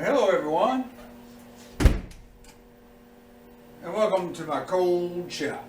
Hello everyone, and welcome to my cold shop.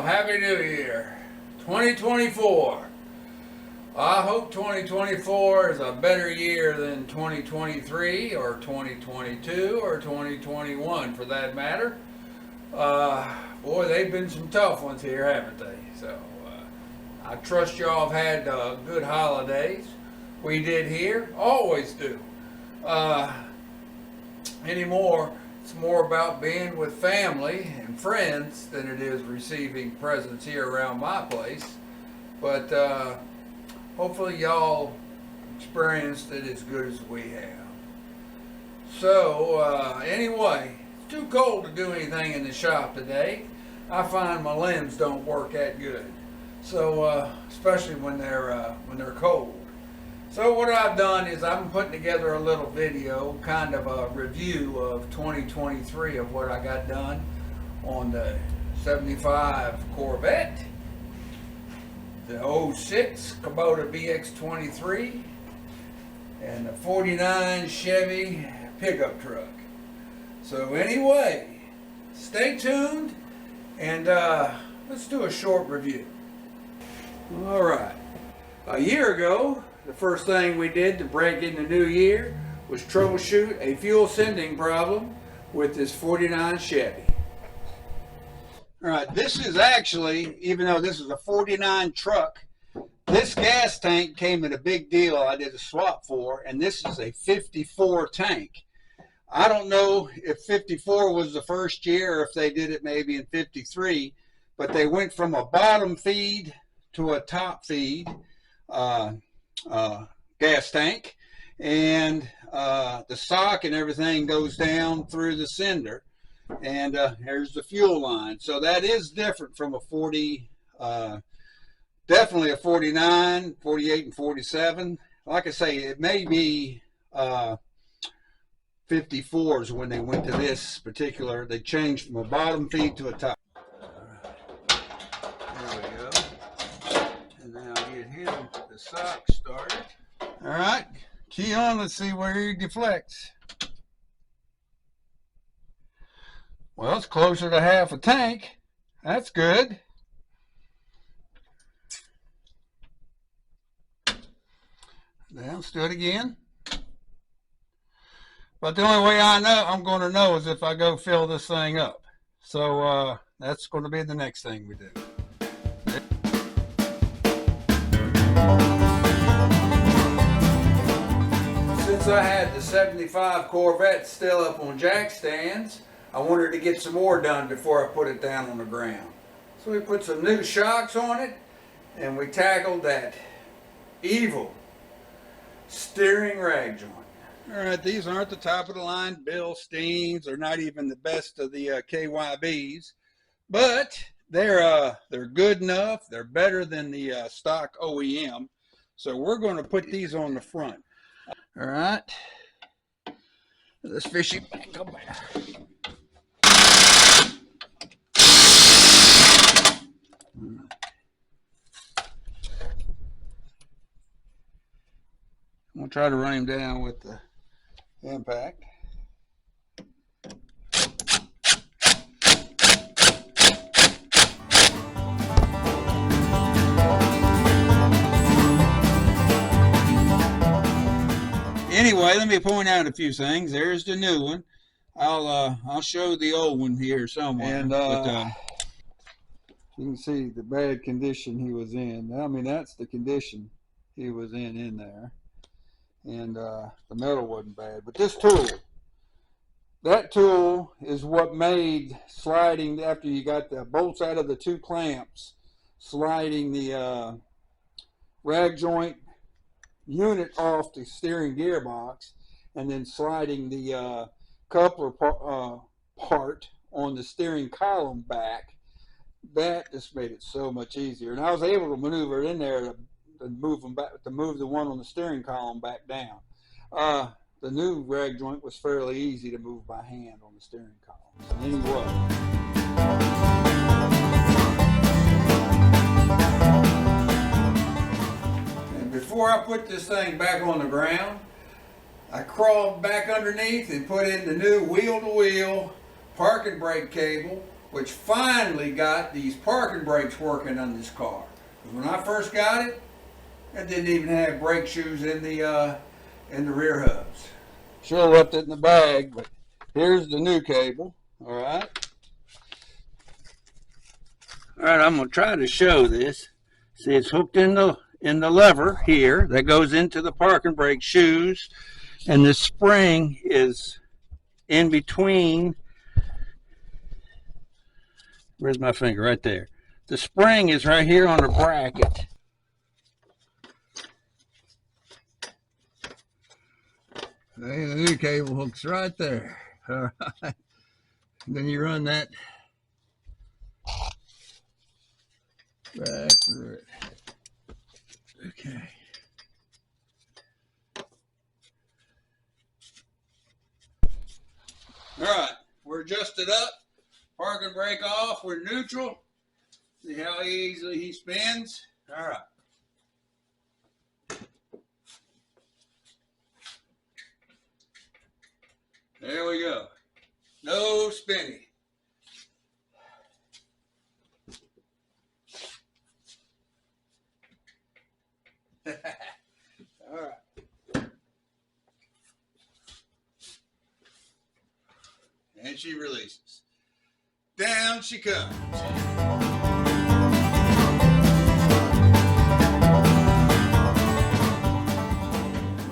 Happy New Year, 2024. I hope 2024 is a better year than 2023 or 2022 or 2021 for that matter. Boy, they've been some tough ones here, haven't they? So I trust y'all have had good holidays. We did here, always do. Anymore, it's more about being with family and friends than it is receiving presents here around my place. But hopefully y'all experienced it as good as we have. So anyway, it's too cold to do anything in the shop today. I find my limbs don't work that good. So especially when they're cold. So what I've done is I'm putting together a little video, kind of a review of 2023 of what I got done on the 75 Corvette, the 06 Kubota BX23, and the 49 Chevy pickup truck. So anyway, stay tuned and let's do a short review. All right, a year ago, the first thing we did to break in the new year was troubleshoot a fuel sending problem with this 49 Chevy. All right, this is actually, even though this is a 49 truck, this gas tank came at a big deal I did a swap for, and this is a 54 tank. I don't know if 54 was the first year or if they did it maybe in 53, but they went from a bottom feed to a top feed gas tank, and the sock and everything goes down through the sender, and here's the fuel line. So that is different from a 40, definitely a 49, 48, and 47. Like I say, it may be 54s when they went to this particular. They changed from a bottom feed to a top. There we go. And now get him the sock started. All right, key on, let's see where he deflects. Well, it's closer to half a tank. That's good. Now, let's do it again. But the only way I'm going to know is if I go fill this thing up. So that's going to be the next thing we do. Since I had the 75 Corvette still up on jack stands, I wanted to get some more done before I put it down on the ground. So we put some new shocks on it, and we tackled that evil steering rag joint. All right, these aren't the top of the line Bilsteins, or not even the best of the KYBs, but they're good enough. They're better than the stock OEM. So we're going to put these on the front. All right, let's fish it back up there. I'm going to try to run him down with the impact. Anyway, let me point out a few things. There's the new one. I'll show the old one here somewhere. And you can see the bad condition he was in. I mean, that's the condition he was in there. and the metal wasn't bad. But this tool, that tool is what made sliding, after you got the bolts out of the two clamps, sliding the rag joint unit off the steering gearbox, and then sliding the coupler part on the steering column back. That just made it so much easier, and I was able to maneuver it in there to move them back, to move the one on the steering column back down. The new rag joint was fairly easy to move by hand on the steering column. So anyway. And before I put this thing back on the ground, I crawled back underneath and put in the new wheel-to-wheel parking brake cable, which finally got these parking brakes working on this car. When I first got it, it didn't even have brake shoes in the rear hubs. Should have left it in the bag, but here's the new cable. All right. All right, I'm gonna try to show this. See, it's hooked in the lever here that goes into the parking brake shoes, and the spring is in between. Where's my finger? Right there. The spring is right here on the bracket. The new cable hooks right there. All right. Then you run that back through it. Okay. All right. We're adjusted up. Parking brake off. We're neutral. See how easily he spins. All right. There we go. No spinning. All right. And she releases. Down she comes.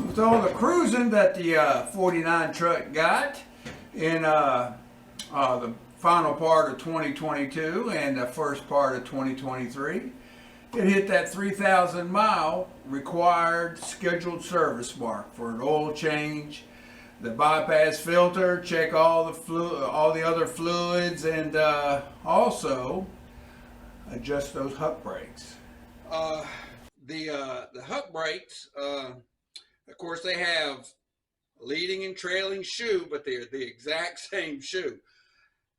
With all the cruising that the 49 truck got in the final part of 2022 and the first part of 2023, it hit that 3,000 mile required scheduled service mark for an oil change, the bypass filter, check all the other fluids, and also adjust those hub brakes. The hub brakes, of course, they have leading and trailing shoe, but they're the exact same shoe.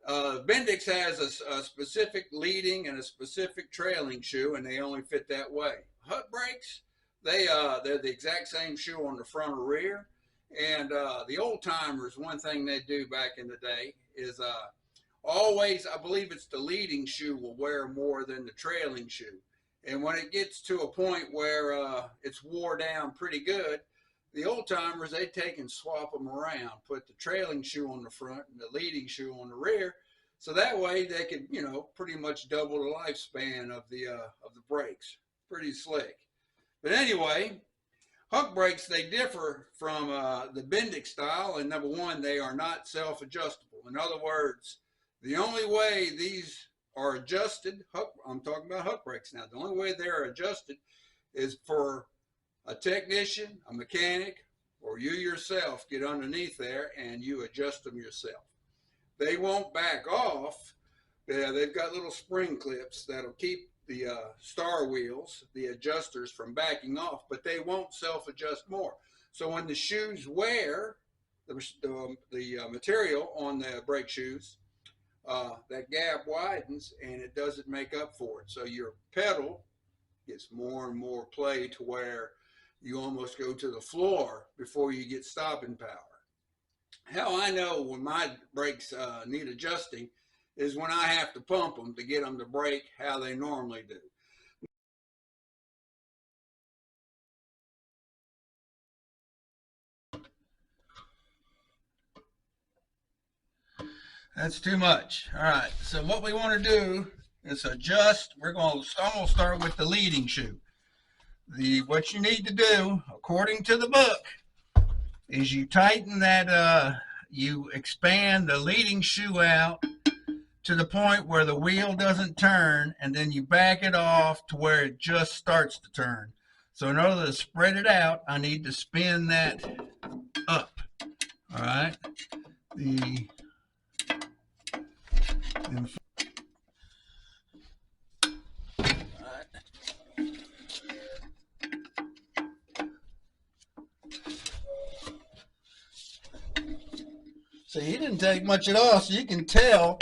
Bendix has a specific leading and a specific trailing shoe, and they only fit that way. Hub brakes, they're the exact same shoe on the front or rear. And the old timers, one thing they do back in the day is always, I believe it's the leading shoe will wear more than the trailing shoe. And when it gets to a point where it's wore down pretty good, the old timers, they take and swap them around, put the trailing shoe on the front and the leading shoe on the rear. So that way they could, you know, pretty much double the lifespan of the brakes. Pretty slick. But anyway, hub brakes, they differ from the Bendix style, and number one, they are not self-adjustable. In other words, the only way these are adjusted, I'm talking about hub brakes now, the only way they're adjusted is for a technician, a mechanic, or you yourself get underneath there and you adjust them yourself. They won't back off. They've got little spring clips that'll keep the star wheels, the adjusters, from backing off, but they won't self-adjust more. So when the shoes wear, the material on the brake shoes, that gap widens and it doesn't make up for it. So your pedal gets more and more play to where you almost go to the floor before you get stopping power. How I know when my brakes need adjusting is when I have to pump them to get them to brake how they normally do. That's too much. All right, so what we want to do is adjust. I'm going to start with the leading shoe. What you need to do, according to the book, is you tighten that, you expand the leading shoe out to the point where the wheel doesn't turn, and then you back it off to where it just starts to turn. So in order to spread it out, I need to spin that up. All right. So he didn't take much at all, so you can tell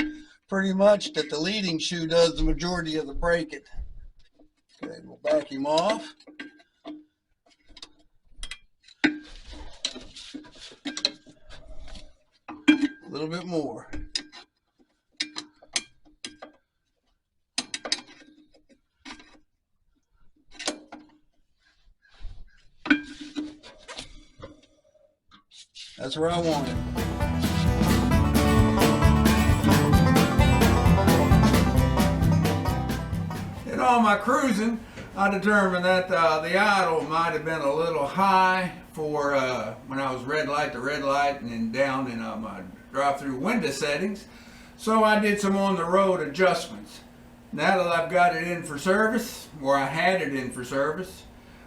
pretty much that the leading shoe does the majority of the braking. Okay, we'll back him off. A little bit more. That's where I want it. In all my cruising, I determined that the idle might have been a little high for when I was red light to red light and then down in my drive-through window settings. So I did some on-the-road adjustments. Now that I've got it in for service, or I had it in for service,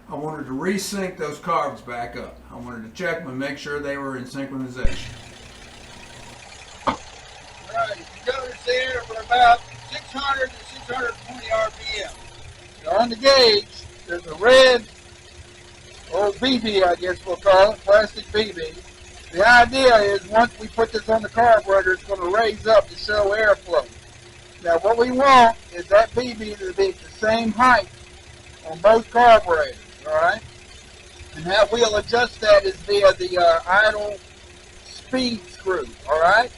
I wanted to resync those carbs back up. I wanted to check them and make sure they were in synchronization. Alright, if you notice there, we're about 600 to 620 RPM. Now on the gauge, there's a red, or BB I guess we'll call it, plastic BB. The idea is once we put this on the carburetor, it's going to raise up to show airflow. Now what we want is that BB to be at the same height on both carburetors. Alright, and how we'll adjust that is via the idle speed screw. Alright,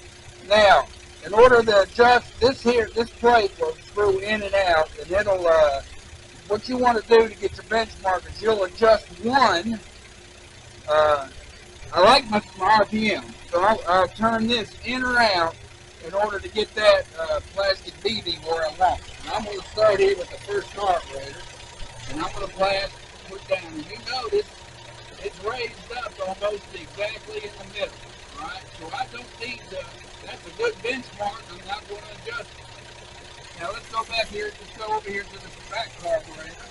now in order to adjust this plate will screw in and out, and it'll what you want to do to get your benchmark is you'll adjust one. I like my RPM, so I'll turn this in or out in order to get that plastic BB where I want it. And I'm going to start here with the first carburetor, and I'm going to put down, and you notice it's raised up almost exactly in the middle, alright? So I don't need to, that's a good benchmark, I'm not going to adjust it. Now let's go back here, let's go over here to the back carburetor.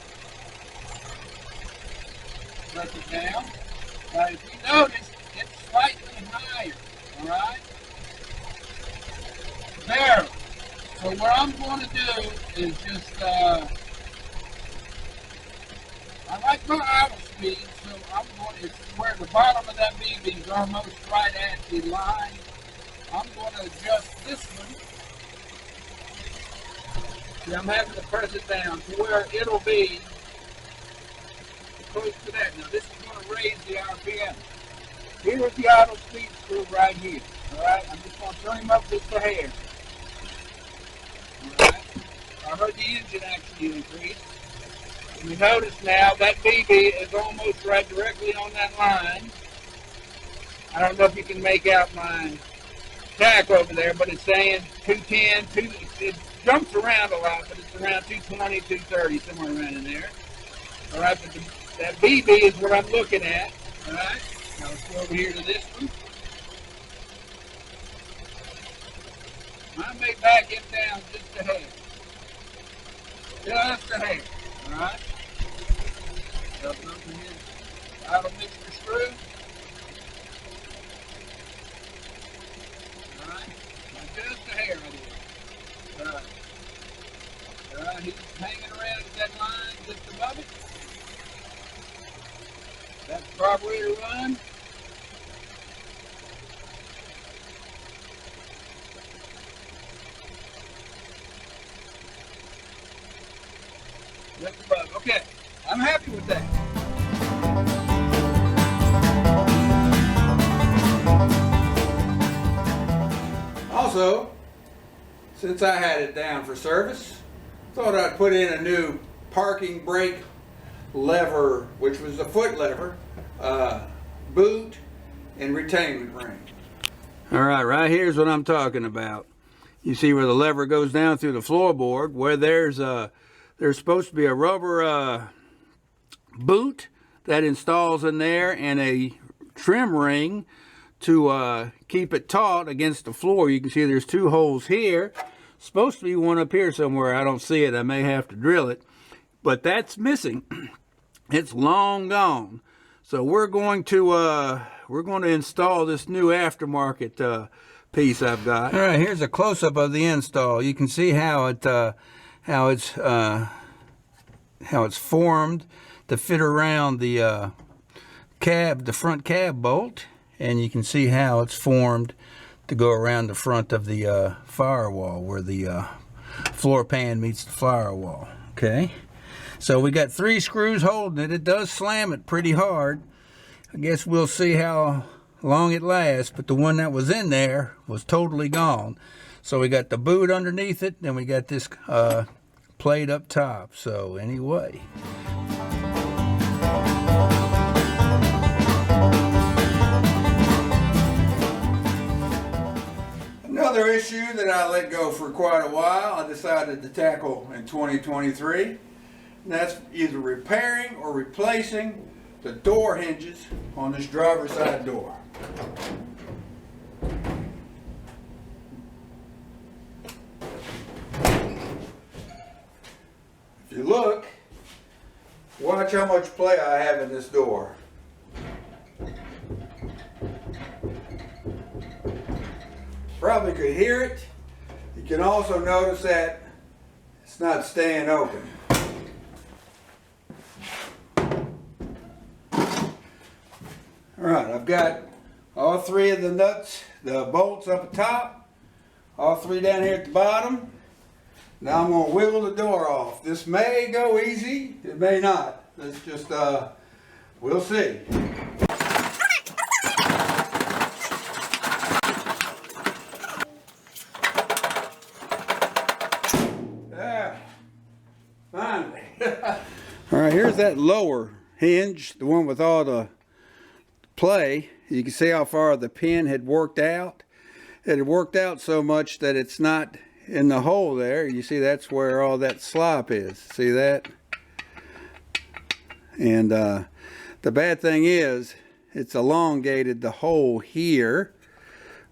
Press it down. Now if you notice, it's slightly higher, alright? There. So what I'm going to do is just, I like my idle speed, so I'm going to, where the bottom of that BB is almost right at the line, I'm going to adjust this one. See, I'm having to press it down to where it'll be close to that. Now this is going to raise the RPM. Here's the idle speed screw right here. Alright, I'm just going to turn him up just a hair. Alright, I heard the engine actually increase. You notice now that BB is almost right directly on that line. I don't know if you can make out my tach over there, but it's saying 210, it jumps around a lot, but it's around 220, 230, somewhere around in there. All right, but that BB is what I'm looking at. All right, now let's go over here to this one. I may back it down just a hair. Just a hair. All right. Up over here, idle mixture screw. Alright, now just a hair right here. Alright, he's hanging around at that line just above it. That's the carburetor run. Just above, okay. I'm happy with that. Also, since I had it down for service, thought I'd put in a new parking brake lever, which was a foot lever, boot, and retainment ring. Alright, right here's what I'm talking about. You see where the lever goes down through the floorboard, where there's supposed to be a rubber boot that installs in there and a trim ring to keep it taut against the floor. You can see there's 2 holes here. Supposed to be one up here somewhere. I don't see it. I may have to drill it, but that's missing. It's long gone. So we're going to install this new aftermarket piece I've got. All right, here's a close-up of the install. You can see how it's formed to fit around the the front cab bolt, and you can see how it's formed to go around the front of the firewall, where the floor pan meets the firewall. Okay, so we got 3 screws holding it. It does slam it pretty hard. I guess we'll see how long it lasts, but the one that was in there was totally gone. So we got the boot underneath it, then we got this plate up top. So anyway, another issue that I let go for quite a while, I decided to tackle in 2023, and that's either repairing or replacing the door hinges on this driver's side door. If you look, watch how much play I have in this door. Probably could hear it. You can also notice that it's not staying open. Alright, I've got all 3 of the nuts, the bolts up at top, all 3 down here at the bottom. Now I'm going to wiggle the door off. This may go easy, it may not. Let's just, we'll see. Yeah, finally. Alright, here's that lower hinge, the one with all the play. You can see how far the pin had worked out. It had worked out so much that it's not in the hole there. You see, that's where all that slop is. See that? And the bad thing is, it's elongated the hole here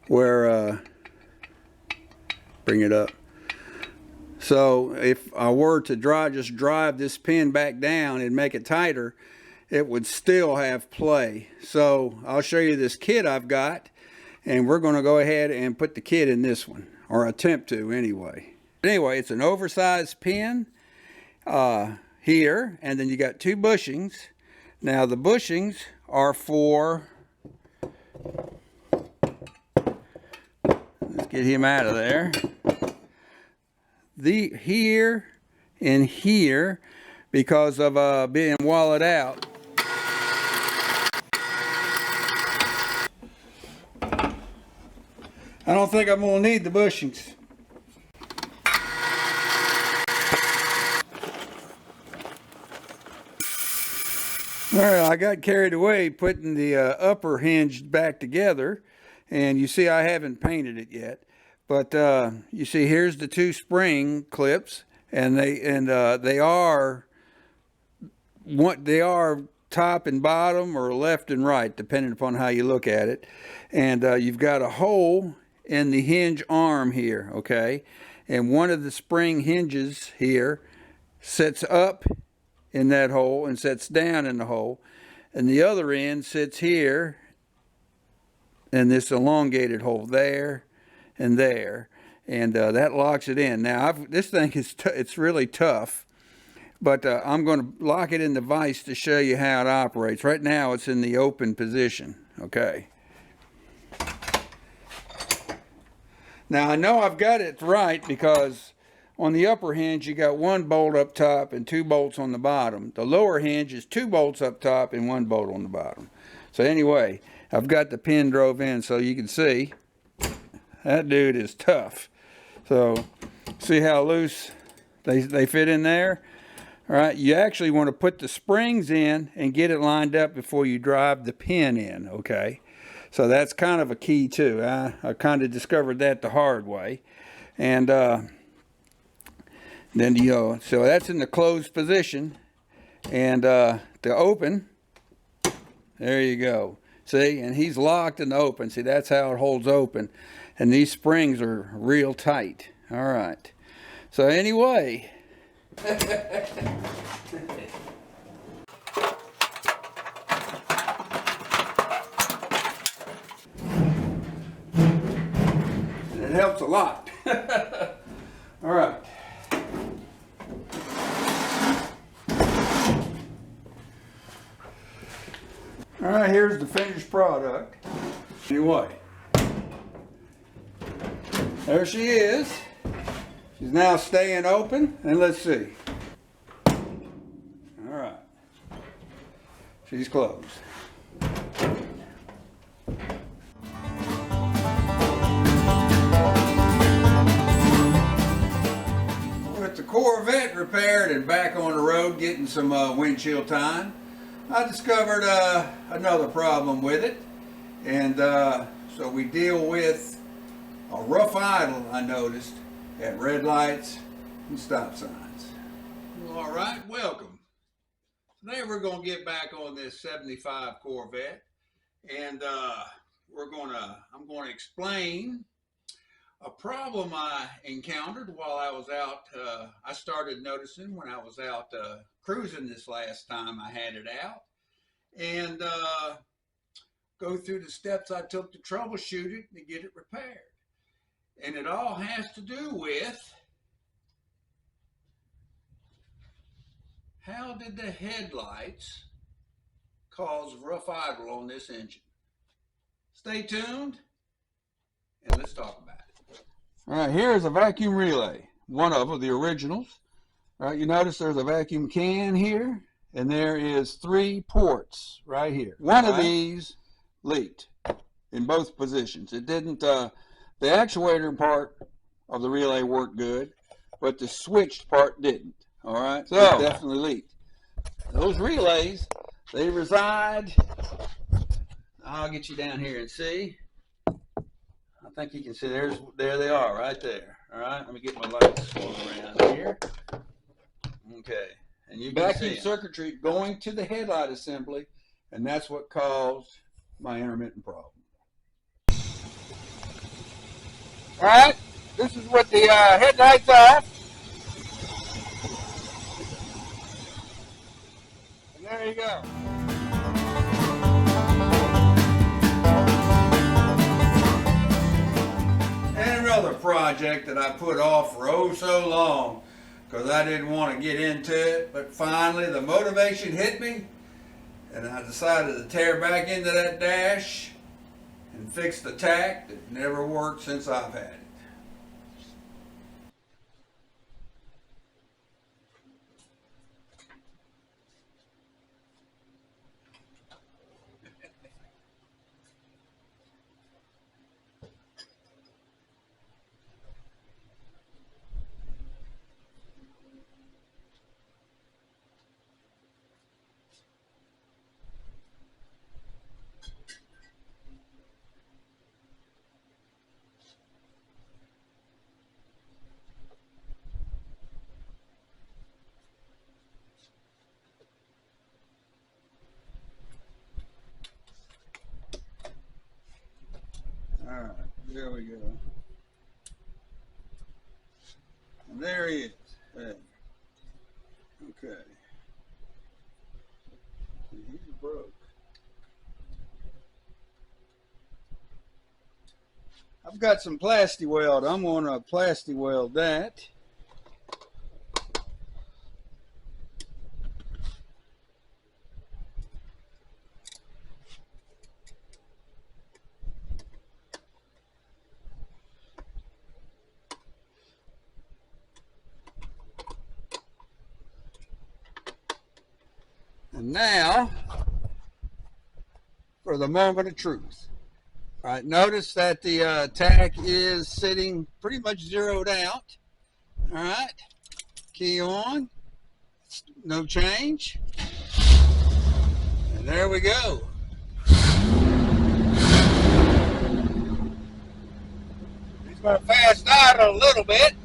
where, bring it up. So if I were to just drive this pin back down and make it tighter, it would still have play. So I'll show you this kit I've got, and we're going to go ahead and put the kit in this one, or attempt to anyway. Anyway, it's an oversized pin here, and then you got 2 bushings. Now the bushings are for, let's get him out of there, here and here, because of being walled out. I don't think I'm going to need the bushings. Alright, I got carried away putting the upper hinge back together, and you see I haven't painted it yet. But you see, here's the 2 spring clips, and they are top and bottom, or left and right, depending upon how you look at it. And you've got a hole in the hinge arm here, okay? And one of the spring hinges here sits up in that hole and sits down in the hole, and the other end sits here in this elongated hole there and there, and that locks it in. Now this thing is it's really tough, but I'm going to lock it in the vise to show you how it operates. Right now it's in the open position, okay? Now I know I've got it right, because on the upper hinge you got 1 bolt up top and 2 bolts on the bottom. The lower hinge is 2 bolts up top and 1 bolt on the bottom. So anyway, I've got the pin drove in so you can see that dude is tough. So see how loose they fit in there? All right, you actually want to put the springs in and get it lined up before you drive the pin in, okay? So that's kind of a key too. I kind of discovered that the hard way. And then so that's in the closed position. And to open, there you go. See, and he's locked and open. See, that's how it holds open. And these springs are real tight. All right. So anyway. It helps a lot. All right. All right, here's the finished product. Anyway, there she is. She's now staying open, and let's see. All right. She's closed. With the Corvette repaired and back on the road getting some windshield time, I discovered another problem with it. And so we deal with a rough idle, I noticed, at red lights and stop signs. All right, welcome. Today we're going to get back on this 75 Corvette, and I'm going to explain a problem I encountered while I was out. I started noticing when I was out cruising this last time I had it out, and go through the steps I took to troubleshoot it to get it repaired. And it all has to do with how did the headlights cause rough idle on this engine? Stay tuned and let's talk about it. All right, here's a vacuum relay, one of the originals. All right, you notice there's a vacuum can here, and there is 3 ports right here. One of these leaked in both positions. It didn't, the actuator part of the relay worked good, but the switched part didn't. All right, so it definitely leaked. Those relays, they reside, I'll get you down here and see. I think you can see, there they are right there. All right, let me get my lights swung around here. Okay, and you can see circuitry going to the headlight assembly, and that's what caused my intermittent problem. All right, this is what the headlights are. And there you go. And another project that I put off for oh so long because I didn't want to get into it, but finally the motivation hit me, and I decided to tear back into that dash and fix the tack that never worked since I've had it. All right, there we go. And there he is. Hey. Okay. He's broke. I've got some plasti weld. I'm going to plasti weld that. And now, for the moment of truth. All right, notice that the tack is sitting pretty much zeroed out. All right, key on, no change. And there we go. He's going to fast idle a little bit.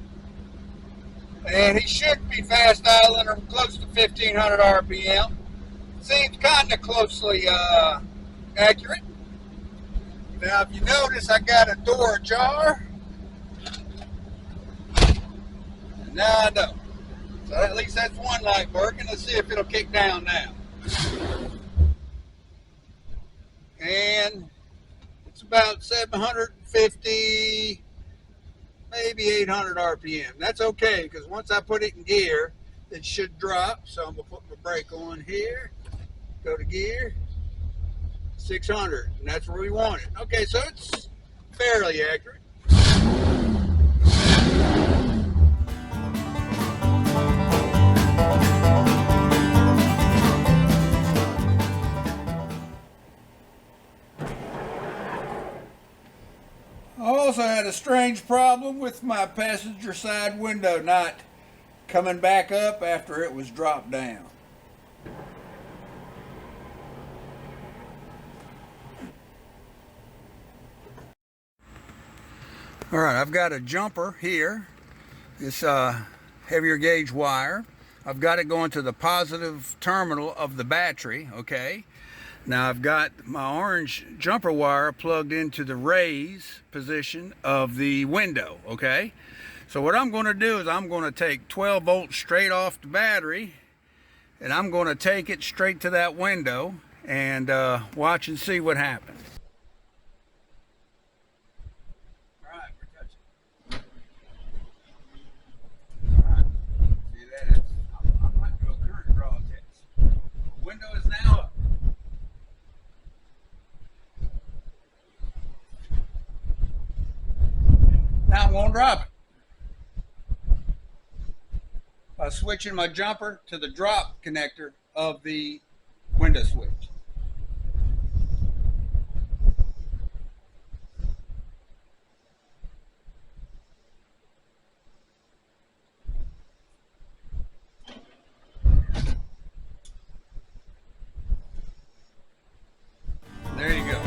And he should be fast idling close to 1500 RPM. Seems kind of closely accurate. Now, if you notice, I got a door ajar. And now I don't. So at least that's one light working. Let's see if it'll kick down now. And it's about 750, maybe 800 RPM. That's okay, because once I put it in gear, it should drop. So I'm going to put my brake on here, go to gear, 600, and that's where we want it. Okay, so it's fairly accurate. I also had a strange problem with my passenger side window not coming back up after it was dropped down. All right, I've got a jumper here, this heavier gauge wire. I've got it going to the positive terminal of the battery, okay? Now I've got my orange jumper wire plugged into the raise position of the window, okay? So what I'm going to do is I'm going to take 12 volts straight off the battery, and I'm going to take it straight to that window and watch and see what happens. All right, we're touching. All right, see that? I'm going to do a current draw test. The window is now up. Now I'm going to drop it by switching my jumper to the drop connector of the window switch. There you go.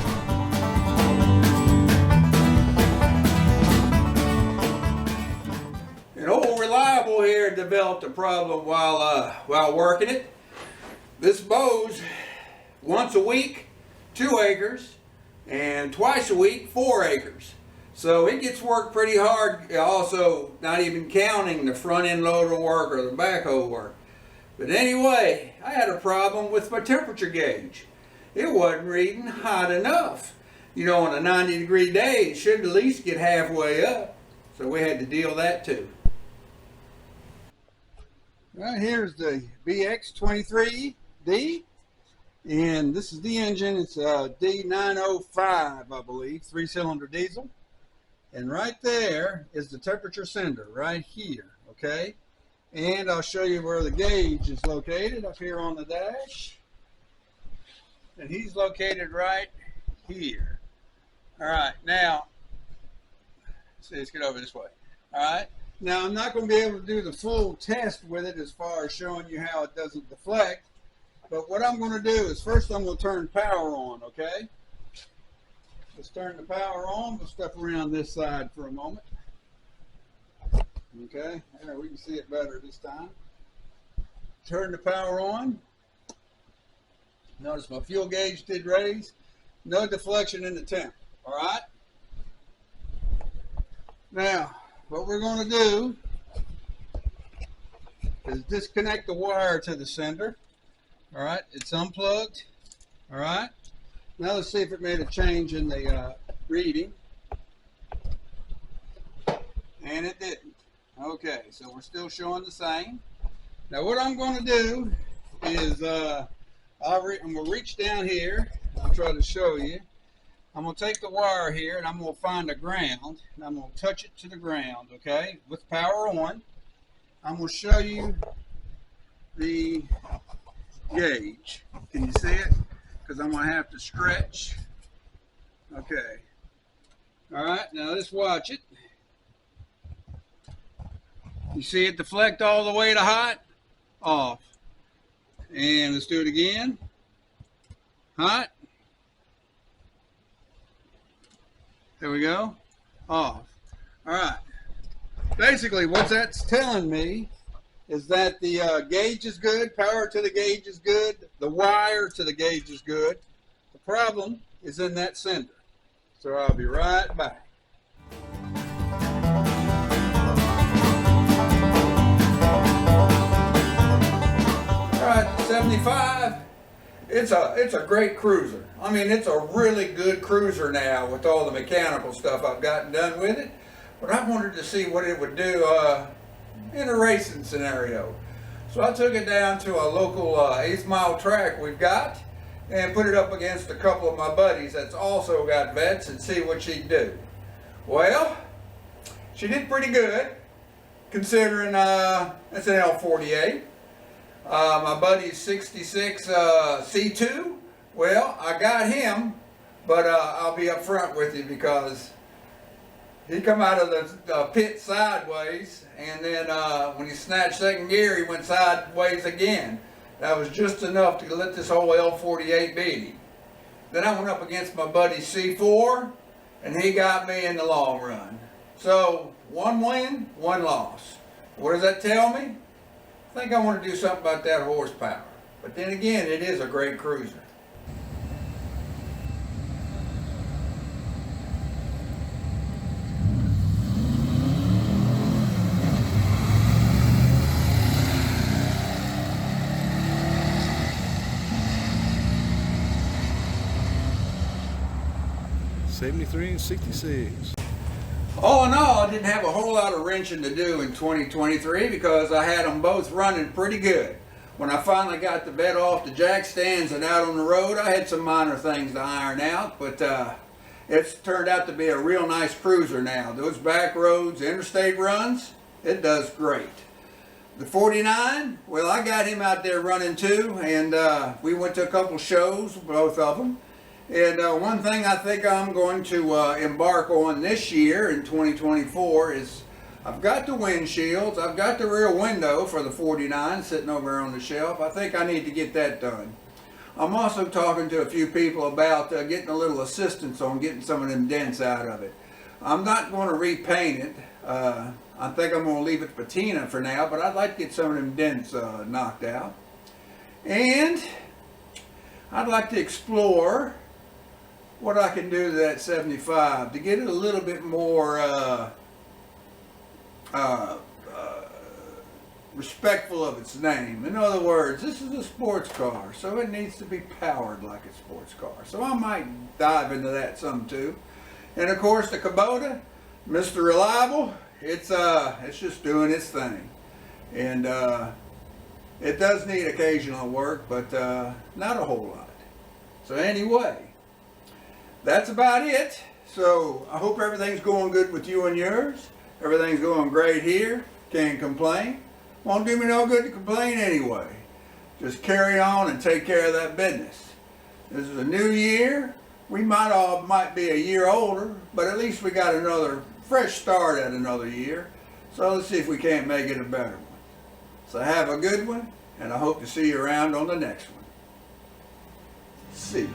An old Reliable here developed a problem while working it. This mows once a week 2 acres and twice a week 4 acres. So it gets worked pretty hard, also not even counting the front end loader work or the backhoe work. But anyway, I had a problem with my temperature gauge. It wasn't reading hot enough. You know, on a 90-degree day, it should at least get halfway up. So we had to deal that too. Right, here's the BX23D, and this is the engine. It's a D905, I believe, 3-cylinder diesel. And right there is the temperature sender, right here, okay? And I'll show you where the gauge is located up here on the dash. And he's located right here. All right, now, let's get over this way. All right. Now, I'm not going to be able to do the full test with it as far as showing you how it doesn't deflect. But what I'm going to do is first I'm going to turn power on, okay? Let's turn the power on. We'll step around this side for a moment. Okay, there, we can see it better this time. Turn the power on. Notice my fuel gauge did raise. No deflection in the temp, all right? Now, what we're going to do is disconnect the wire to the sender. All right, it's unplugged. All right, now let's see if it made a change in the reading. And it didn't. Okay, so we're still showing the same. Now what I'm going to do is I'm going to reach down here. I'll try to show you. I'm going to take the wire here and I'm going to find a ground and I'm going to touch it to the ground, okay, with power on. I'm going to show you the gauge. Can you see it? Because I'm going to have to stretch. Okay. All right, now let's watch it. You see it deflect all the way to hot? Off. And let's do it again. Hot. There we go. Off. All right. Basically, what that's telling me is that the gauge is good, power to the gauge is good, the wire to the gauge is good. The problem is in that sender. So I'll be right back. All right, 75. It's a great cruiser. I mean, it's a really good cruiser now with all the mechanical stuff I've gotten done with it. But I wanted to see what it would do in a racing scenario. So I took it down to a local 8th mile track we've got and put it up against a couple of my buddies that's also got vets and see what she'd do. Well, she did pretty good considering it's an L48. My buddy's 66 C2, well, I got him, but I'll be up front with you because he come out of the pit sideways, and then when he snatched second gear, he went sideways again. That was just enough to let this whole L48 beat him. Then I went up against my buddy C4, and he got me in the long run. So, one win, one loss. What does that tell me? I think I want to do something about that horsepower. But then again, it is a great cruiser. '73 and '66. All in all, I didn't have a whole lot of wrenching to do in 2023 because I had them both running pretty good. When I finally got the bed off the jack stands and out on the road, I had some minor things to iron out, but it's turned out to be a real nice cruiser now. Those back roads, interstate runs, it does great. The 49, well, I got him out there running too, and we went to a couple shows, both of them. And one thing I think I'm going to embark on this year in 2024 is I've got the windshields, I've got the rear window for the 49 sitting over on the shelf. I think I need to get that done. I'm also talking to a few people about getting a little assistance on getting some of them dents out of it. I'm not going to repaint it. I think I'm going to leave it patina for now, but I'd like to get some of them dents knocked out. And I'd like to explore what I can do to that 75 to get it a little bit more respectful of its name. In other words, this is a sports car, so it needs to be powered like a sports car. So I might dive into that some too. And of course the Kubota, Mr. Reliable, it's just doing its thing. And it does need occasional work, but not a whole lot. So anyway, that's about it. So I hope everything's going good with you and yours. Everything's going great here. Can't complain. Won't do me no good to complain anyway. Just carry on and take care of that business. This is a new year. We might be a year older, but at least we got another fresh start at another year. So let's see if we can't make it a better one. So have a good one, and I hope to see you around on the next one. See you.